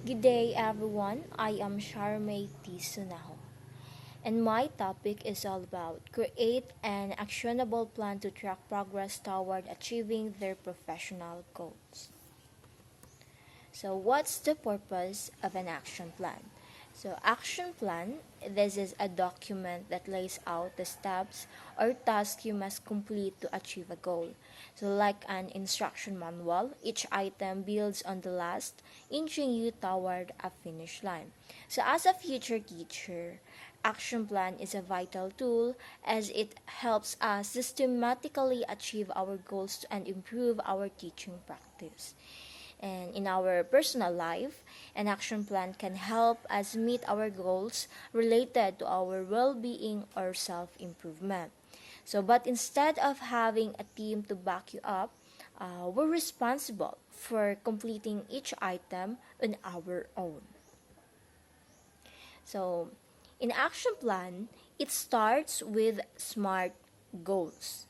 Good day, everyone. I am Charmaine T. Sunaho, and my topic is all about create an actionable plan to track progress toward achieving their professional goals. So, what's the purpose of an action plan? So, action plan, this is a document that lays out the steps or tasks you must complete to achieve a goal. So, like an instruction manual, each item builds on the last, inching you toward a finish line. So, as a future teacher, action plan is a vital tool as it helps us systematically achieve our goals and improve our teaching practice. And in our personal life, an action plan can help us meet our goals related to our well being or self improvement. So, but instead of having a team to back you up, we're responsible for completing each item on our own. So, in action plan, it starts with SMART goals.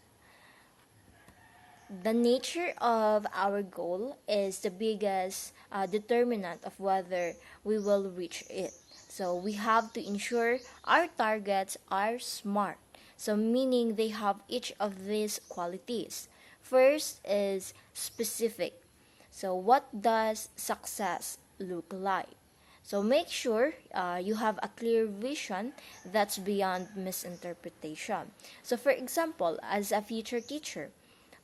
The nature of our goal is the biggest determinant of whether we will reach it. So we have to ensure our targets are smart. So meaning they have each of these qualities. First is specific. So what does success look like? So make sure you have a clear vision that's beyond misinterpretation. So for example, as a future teacher,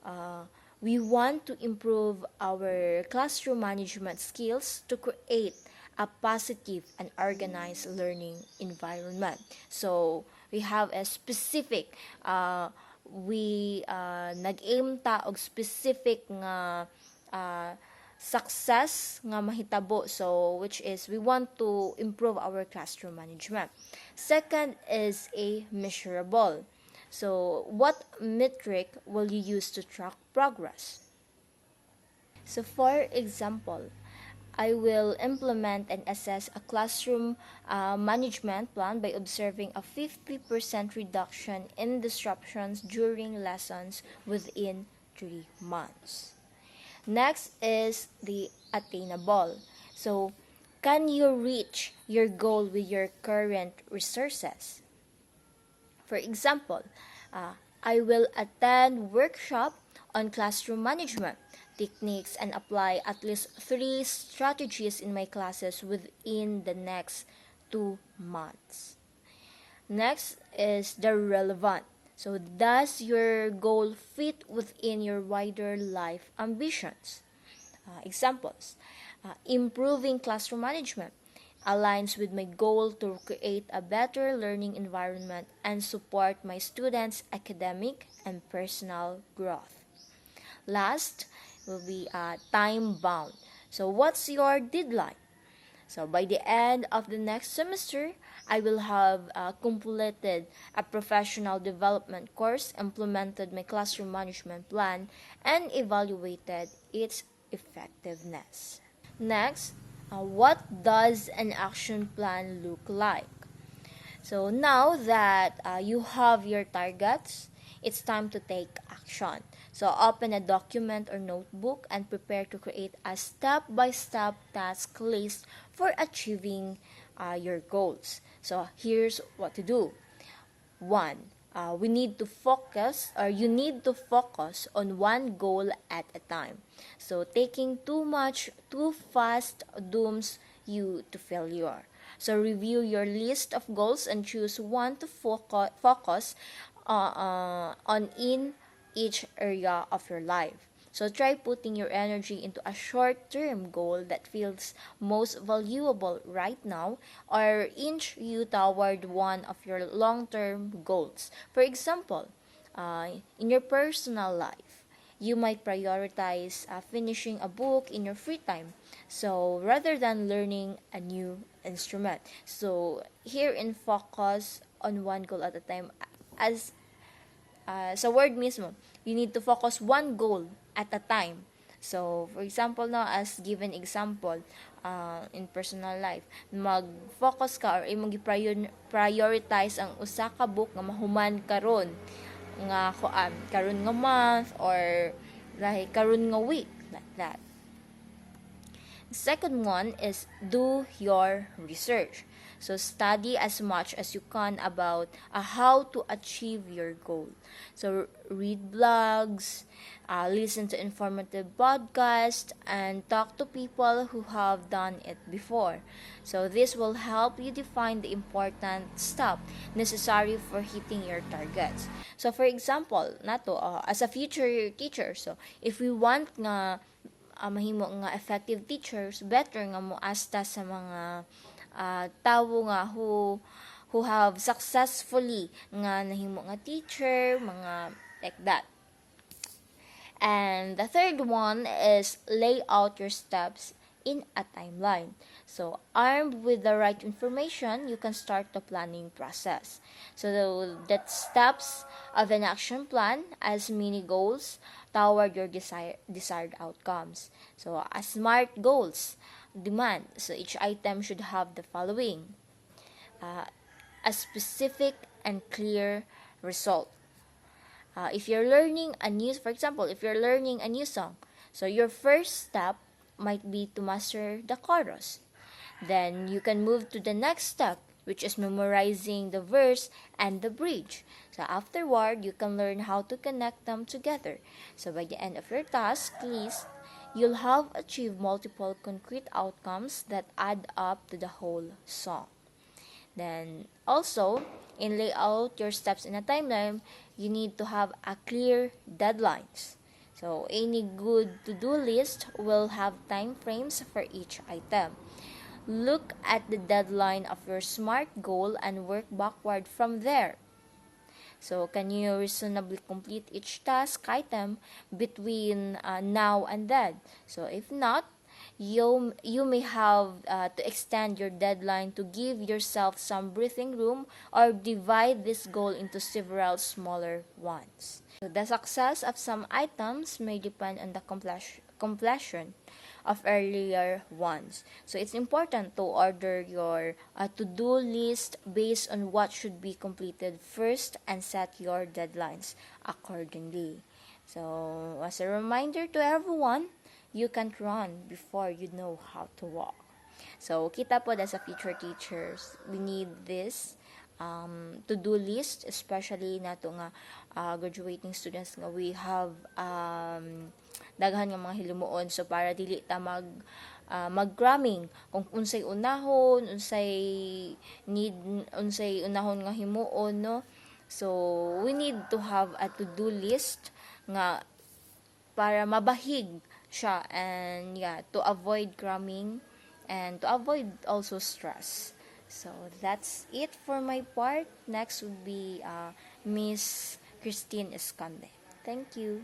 uh, we want to improve our classroom management skills to create a positive and organized learning environment. So, we have a specific, we nag-aim ta og specific nga uh, success nga mahitabo, so which is we want to improve our classroom management. Second is a measurable. So, what metric will you use to track progress? So, for example, I will implement and assess a classroom management plan by observing a 50% reduction in disruptions during lessons within 3 months. Next is the attainable. So, can you reach your goal with your current resources? For example, I will attend workshop on classroom management techniques and apply at least 3 strategies in my classes within the next 2 months. Next is the relevant. So, does your goal fit within your wider life ambitions? Examples: improving classroom management aligns with my goal to create a better learning environment and support my students' academic and personal growth. Last will be time bound. So, what's your deadline? So, by the end of the next semester, I will have completed a professional development course, implemented my classroom management plan, and evaluated its effectiveness. Next, what does an action plan look like? So now that you have your targets, it's time to take action. So open a document or notebook and prepare to create a step-by-step task list for achieving your goals. So here's what to do. One, we need to focus, or you need to focus on one goal at a time. So taking too much too fast dooms you to failure. So review your list of goals and choose one to focus on in each area of your life. So try putting your energy into a short-term goal that feels most valuable right now, or inch you toward one of your long-term goals. For example, in your personal life, you might prioritize finishing a book in your free time. So rather than learning a new instrument. So here in focus on one goal at a time, as sa word mismo, you need to focus one goal at a time. So, for example, no, as given example, in personal life, mag-focus ka or imong prioritize ang usa ka book nga mahuman karon nga kuan karon nga month or like karon nga week, like that. Second one is do your research. So study as much as you can about how to achieve your goal. So read blogs, listen to informative podcasts, and talk to people who have done it before. So this will help you define the important step necessary for hitting your targets. So for example, nato as a future teacher, so if we want nga mahimo nga effective teachers, better nga moasta sa mga tawo nga who have successfully nga nahimo nga teacher, mga like that. And the third one is lay out your steps in a timeline. So, armed with the right information, you can start the planning process. So, that steps of an action plan as mini goals toward your desired outcomes. So, as SMART goals demand. So, each item should have the following: a specific and clear result. If you're learning a new, for example, if you're learning a new song, so your first step might be to master the chorus. Then you can move to the next step, which is memorizing the verse and the bridge. So afterward, you can learn how to connect them together. So by the end of your task list, you'll have achieved multiple concrete outcomes that add up to the whole song. Then also, in lay out your steps in a timeline, you need to have a clear deadlines. So any good to-do list will have time frames for each item. Look at the deadline of your SMART goal and work backward from there. So can you reasonably complete each task item between now and then? So if not, you may have to extend your deadline to give yourself some breathing room or divide this goal into several smaller ones. So the success of some items may depend on the completion of earlier ones. So it's important to order your to-do list based on what should be completed first and set your deadlines accordingly. So as a reminder to everyone, you can't run before you know how to walk. So kita po as a future teachers, we need this to-do list, especially nato nga graduating students nga we have daghan nga mga hilumoon, so para dili ta mag-cramming kung unsay unahon, unsay unahon nga himuon, no. So we need to have a to-do list nga para mabahig siya, and to avoid cramming and to avoid also stress. So that's it for my part. Next would be Miss Christine Escande. Thank you.